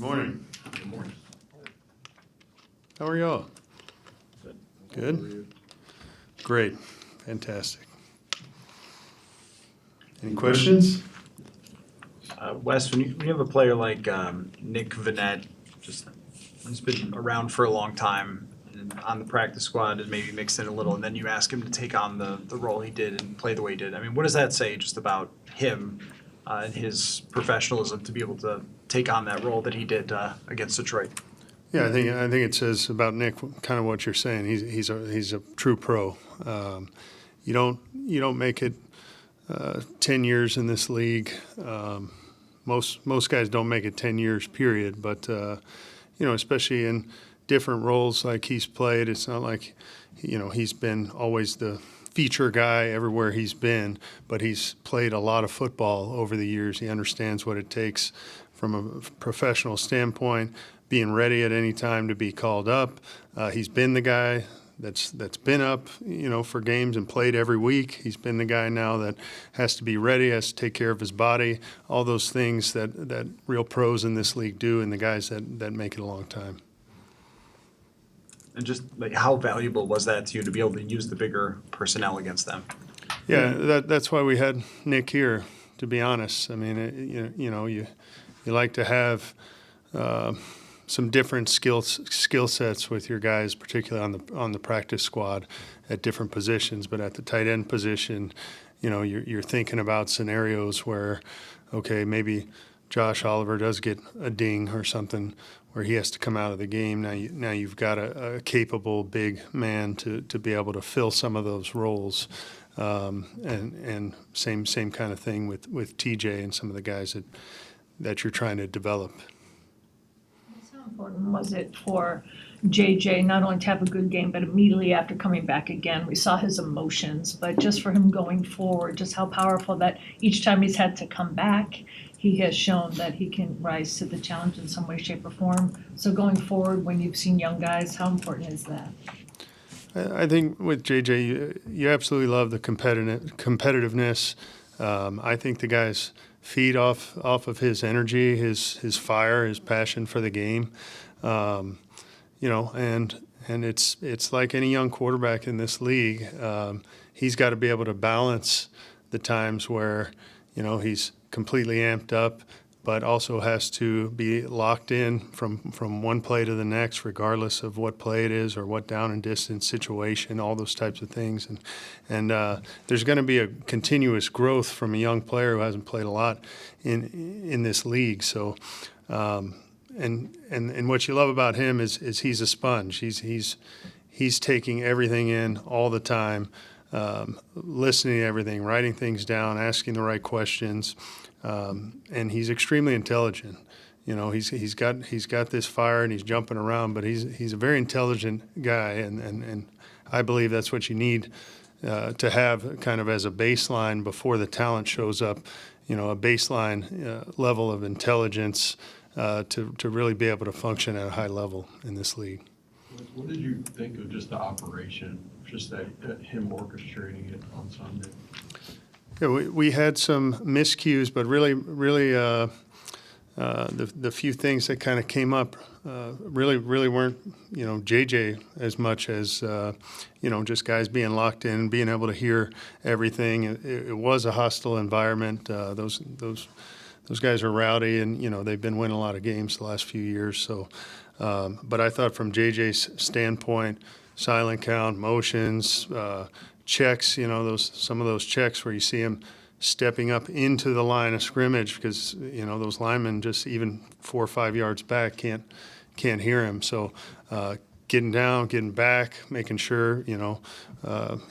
morning. Good morning. How are y'all? Good. Good? Great. Fantastic. Any questions? Wes, when you have a player like Nick Vanette, just he's been around for a long time and on the practice squad and maybe mixed in a little, and then you ask him to take on the role he did and play the way he did. I mean, what does that say just about him and his professionalism to be able to take on that role that he did against Detroit? Yeah, I think it says about Nick kind of what you're saying. He's a true pro. You don't make it 10 years in this league. Most guys don't make it 10 years, period. But especially in different roles like he's played, it's not like he's been always the feature guy everywhere he's been, but he's played a lot of football over the years. He understands what it takes from a professional standpoint, being ready at any time to be called up. He's been the guy that's been up, for games and played every week. He's been the guy now that has to be ready, has to take care of his body, all those things that real pros in this league do, and the guys that make it a long time. And just like how valuable was that to you to be able to use the bigger personnel against them? Yeah, that's why we had Nick here, to be honest. I mean, you like to have some different skill sets with your guys, particularly on the practice squad at different positions. But at the tight end position, you're thinking about scenarios where, okay, maybe Josh Oliver does get a ding or something where he has to come out of the game. Now you've got a capable big man to be able to fill some of those roles. And same kind of thing with TJ and some of the guys that you're trying to develop. How important was it for JJ not only to have a good game, but immediately after coming back again, we saw his emotions, but just for him going forward, just how powerful that each time he's had to come back, he has shown that he can rise to the challenge in some way, shape, or form. So going forward, when you've seen young guys, how important is that? I think with JJ, you absolutely love the competitiveness. I think the guys feed off of his energy, his fire, his passion for the game. And it's like any young quarterback in this league. He's got to be able to balance the times where he's completely amped up, but also has to be locked in from one play to the next, regardless of what play it is or what down and distance situation, all those types of things. And there's going to be a continuous growth from a young player who hasn't played a lot in this league. So, and what you love about him is he's a sponge. He's taking everything in all the time, listening to everything, writing things down, asking the right questions. And he's extremely intelligent. He's got this fire and he's jumping around, but he's a very intelligent guy, and I believe that's what you need to have kind of as a baseline before the talent shows up. A baseline level of intelligence to really be able to function at a high level in this league. What did you think of just the operation, just that him orchestrating it on Sunday? Yeah, we had some miscues, but really, the few things that kind of came up really weren't, JJ as much as, just guys being locked in, being able to hear everything. It was a hostile environment. Those guys are rowdy, and, they've been winning a lot of games the last few years. So, but I thought from JJ's standpoint, silent count, motions, checks, some of those checks where you see him stepping up into the line of scrimmage because, those linemen just even 4 or 5 yards back can't hear him. So getting down, getting back, making sure,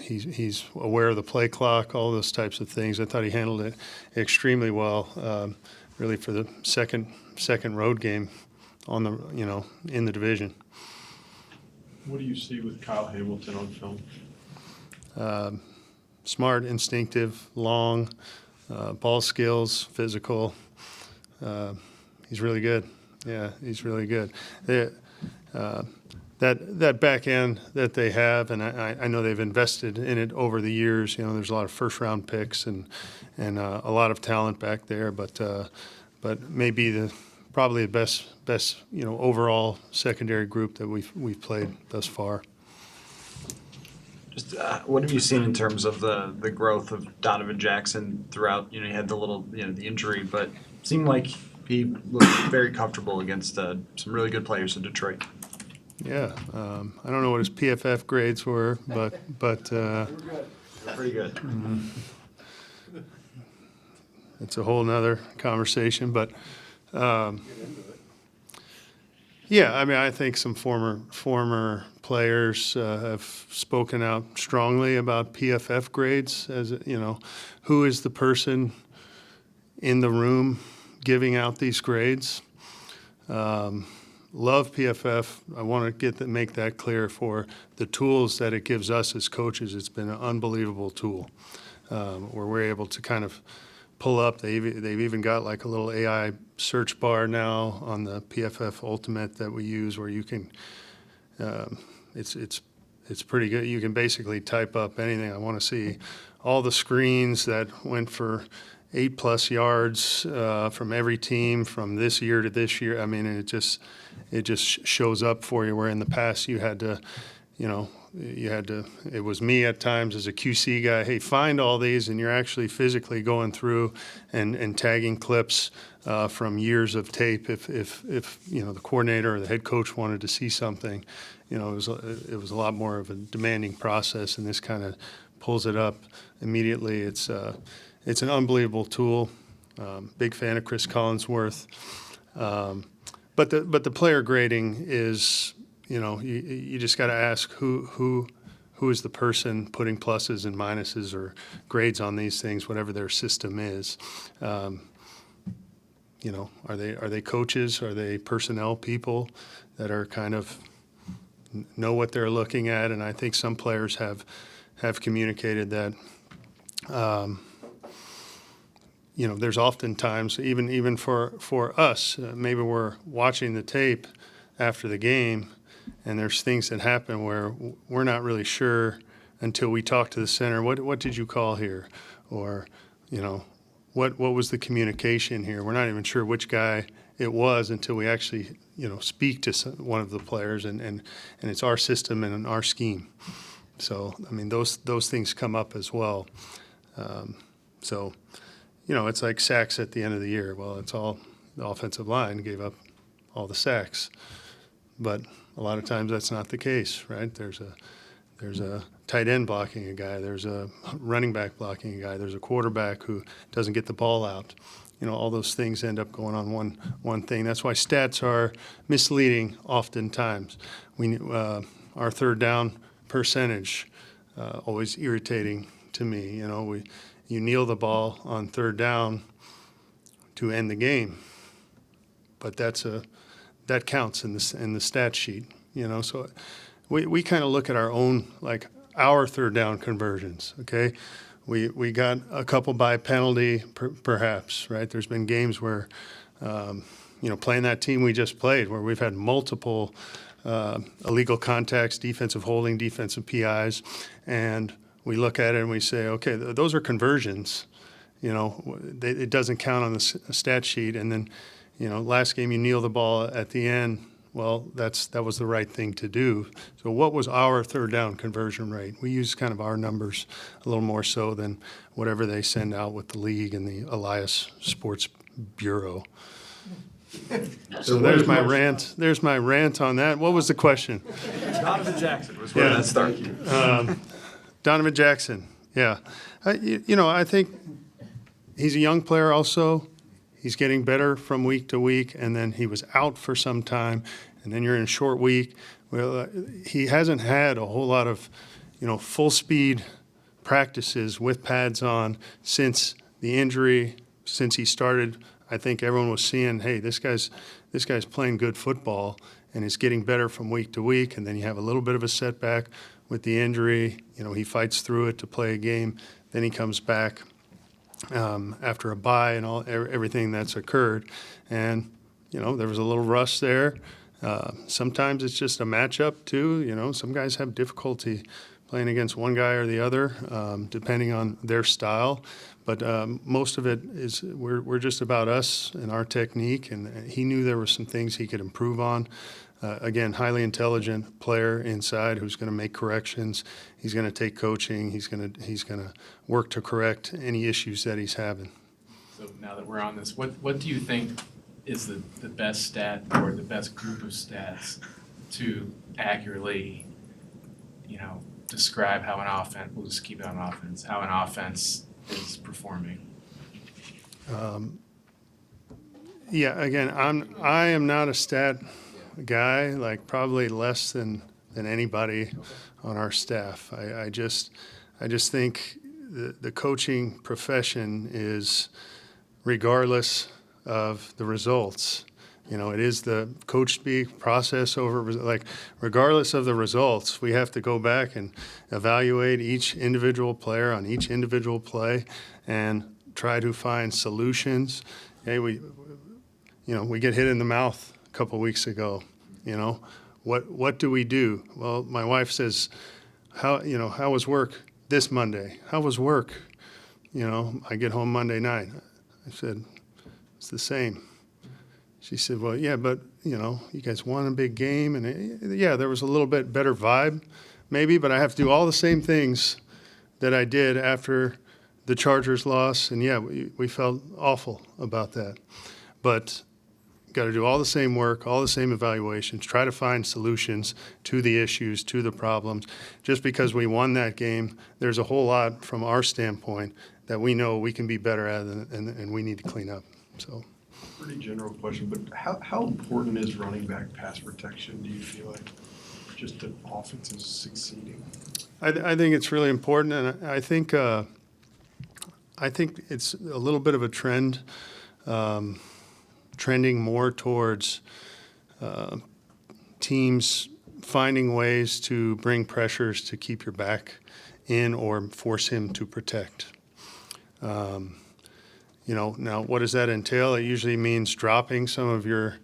he's aware of the play clock, all those types of things. I thought he handled it extremely well, really for the second road game on the, in the division. What do you see with Kyle Hamilton on film? Smart, instinctive, long, ball skills, physical. He's really good. Yeah, he's really good. That back end that they have, and I know they've invested in it over the years. There's a lot of first-round picks and a lot of talent back there, but maybe the probably the best overall secondary group that we've played thus far. Just what have you seen in terms of the growth of Donovan Jackson throughout? You had the little the injury, but it seemed like he looked very comfortable against some really good players in Detroit. Yeah, I don't know what his PFF grades were, but Pretty good. it's a whole nother conversation. But yeah, I mean, I think some former players have spoken out strongly about PFF grades. As who is the person in the room giving out these grades? Love PFF. I want to make that clear for the tools that it gives us as coaches. It's been an unbelievable tool where we're able to kind of pull up. They've even got like a little AI search bar now on the PFF Ultimate that we use, where you can. It's pretty good. You can basically type up anything I want to see. All the screens that went for 8+ yards from every team from this year to this year. I mean, it just shows up for you. Where in the past you had to, it was me at times as a QC guy, hey, find all these, and you're actually physically going through and tagging clips from years of tape if the coordinator or the head coach wanted to see something. It was a lot more of a demanding process, and this kind of pulls it up immediately. It's an unbelievable tool. Big fan of Chris Collinsworth. But the player grading is, you just got to ask who is the person putting pluses and minuses or grades on these things, whatever their system is. Are they coaches? Are they personnel people that are kind of know what they're looking at? And I think some players have communicated that. There's often times, even for us, maybe we're watching the tape after the game, and there's things that happen where we're not really sure until we talk to the center. What did you call here? Or, what was the communication here? We're not even sure which guy it was until we actually, speak to one of the players, and it's our system and our scheme. So, I mean, those things come up as well. It's like sacks at the end of the year. Well, it's all the offensive line gave up all the sacks, but a lot of times that's not the case, right? There's a tight end blocking a guy. There's a running back blocking a guy. There's a quarterback who doesn't get the ball out. All those things end up going on one thing. That's why stats are misleading oftentimes. Our third down percentage always irritating to me. You kneel the ball on third down to end the game, but that counts in the stat sheet. So we kind of look at our own, like our third down conversions. Okay, we got a couple by penalty perhaps, right? There's been games where playing that team we just played where we've had multiple illegal contacts, defensive holding, defensive PIs, and we look at it and we say, okay, those are conversions. It doesn't count on the stat sheet. And then, last game you kneel the ball at the end. Well, that was the right thing to do. So what was our third down conversion rate? We use kind of our numbers a little more so than whatever they send out with the league and the Elias Sports Bureau. So there's my rant. There's my rant on that. What was the question? Donovan Jackson was where that started. Donovan Jackson, yeah. I think he's a young player also. He's getting better from week to week, and then he was out for some time, and then you're in a short week. Well, he hasn't had a whole lot of, full speed practices with pads on since the injury, since he started. I think everyone was seeing, hey, this guy's playing good football and is getting better from week to week, and then you have a little bit of a setback with the injury. He fights through it to play a game. Then he comes back after a bye and everything that's occurred. And, there was a little rust there. Sometimes it's just a matchup too. Some guys have difficulty playing against one guy or the other, depending on their style. But most of it is we're just about us and our technique, and he knew there were some things he could improve on. Again, highly intelligent player inside who's going to make corrections. He's going to take coaching. He's going to work to correct any issues that he's having. So now that we're on this, what do you think is the best stat or the best group of stats to accurately, describe how an offense, we'll just keep it on offense, how an offense is performing? Yeah, again, I am not a stat guy, like probably less than anybody on our staff. I just think the coaching profession is, regardless of the results, it is the coach speak process over, like, regardless of the results, we have to go back and evaluate each individual player on each individual play and try to find solutions. Hey, we get hit in the mouth a couple weeks ago. What do we do? Well, my wife says, how was work this Monday? How was work? I get home Monday night. I said, it's the same. She said, well, yeah, but you guys won a big game, and yeah, there was a little bit better vibe, maybe, but I have to do all the same things that I did after the Chargers loss, and yeah, we felt awful about that. But got to do all the same work, all the same evaluations, try to find solutions to the issues, to the problems. Just because we won that game, there's a whole lot from our standpoint that we know we can be better at and we need to clean up. So, Pretty general question, but how important is running back pass protection, do you feel like, just the offense is succeeding? I think it's really important, and I think it's a little bit of a trend, trending more towards teams finding ways to bring pressures to keep your back in or force him to protect. Now what does that entail? It usually means dropping some of your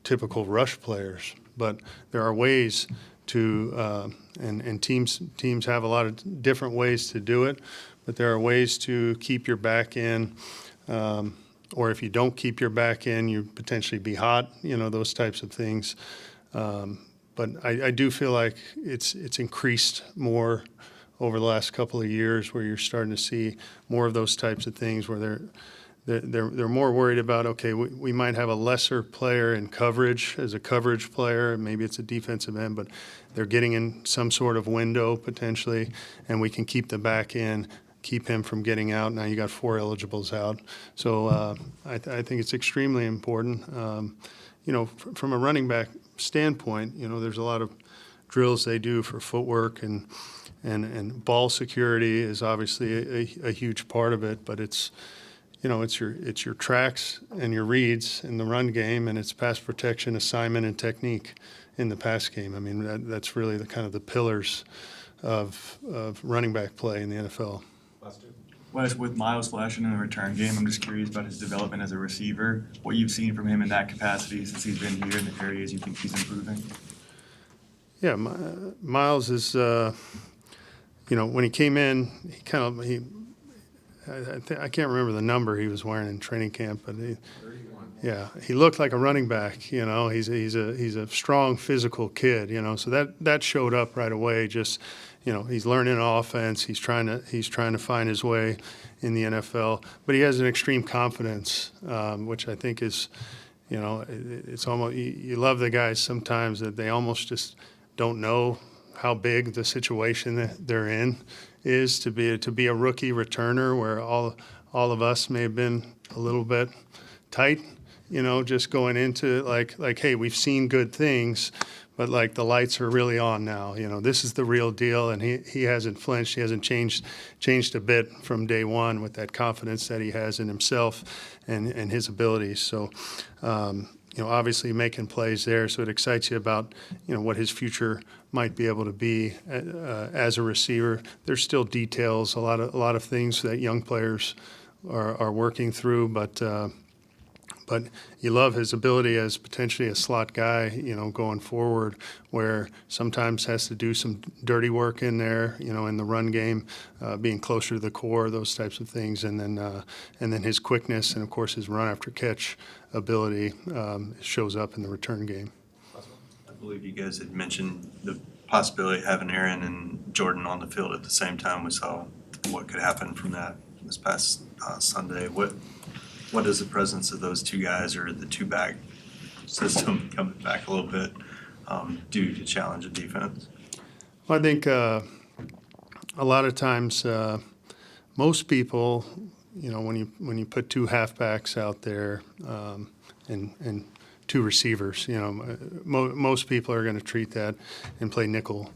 typical rush players, but there are ways to, and teams have a lot of different ways to do it, but there are ways to keep your back in, or if you don't keep your back in, you potentially be hot, those types of things. But I do feel like it's increased more over the last couple of years, where you're starting to see more of those types of things where they're more worried about, okay, we might have a lesser player in coverage as a coverage player, maybe it's a defensive end, but they're getting in some sort of window potentially, and we can keep the back in, keep him from getting out. Now you got 4 eligibles out. So I think it's extremely important. From a running back standpoint, there's a lot of drills they do for footwork and ball security is obviously a huge part of it, but it's your tracks and your reads in the run game, and it's pass protection, assignment, and technique in the pass game. I mean, that's really the kind of the pillars of running back play in the NFL. Wes, with Miles flashing in the return game, I'm just curious about his development as a receiver, what you've seen from him in that capacity since he's been here, and the areas you think he's improving. Yeah, Miles is, when he came in, I can't remember the number he was wearing in training camp, but 31. Yeah, he looked like a running back. He's a strong physical kid. So that showed up right away. Just he's learning offense. He's trying to find his way in the NFL. But he has an extreme confidence, which I think is, it's almost you love the guys sometimes that they almost just don't know how big the situation that they're in is to be a rookie returner, where all of us may have been a little bit tight, just going into like, hey, we've seen good things, but like the lights are really on now. This is the real deal, and he hasn't flinched. He hasn't changed a bit from day one with that confidence that he has in himself and his abilities. So, obviously making plays there. So it excites you about, what his future might be able to be as a receiver. There's still details, a lot of things that young players are working through, but But you love his ability as potentially a slot guy, going forward, where sometimes has to do some dirty work in there, in the run game, being closer to the core, those types of things, and then his quickness and of course his run after catch ability shows up in the return game. I believe you guys had mentioned the possibility of having Aaron and Jordan on the field at the same time. We saw what could happen from that this past Sunday. What does the presence of those two guys or the two-back system coming back a little bit do to challenge the defense? Well, I think a lot of times most people, when you put two halfbacks out there and two receivers, most people are going to treat that and play nickel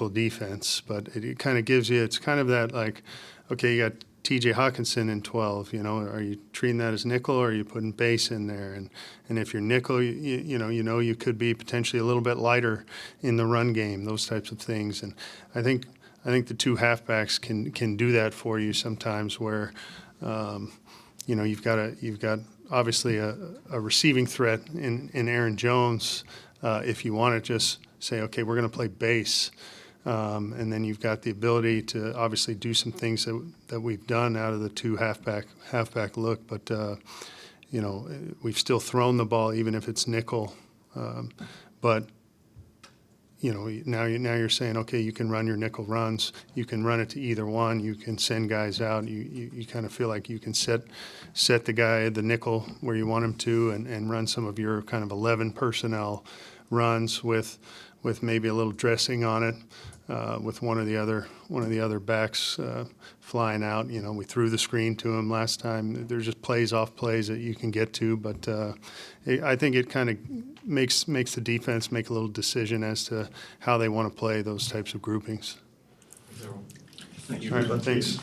defense. But it kind of gives you, it's kind of that like, okay, you got T.J. Hawkinson in 12, are you treating that as nickel or are you putting base in there? And if you're nickel, you could be potentially a little bit lighter in the run game, those types of things. And I think the two halfbacks can do that for you sometimes where, you've got obviously a receiving threat in Aaron Jones. If you want to just say, okay, we're going to play base. And then you've got the ability to obviously do some things that we've done out of the two halfback look, but we've still thrown the ball even if it's nickel. But now you're saying, okay, you can run your nickel runs, you can run it to either one, you can send guys out, you kind of feel like you can set the guy the nickel where you want him to, and run some of your kind of 11 personnel runs with maybe a little dressing on it. With one of the other backs flying out. We threw the screen to him last time. There's just plays off plays that you can get to, but I think it kind of makes the defense make a little decision as to how they want to play those types of groupings. Thank you. All right, thanks.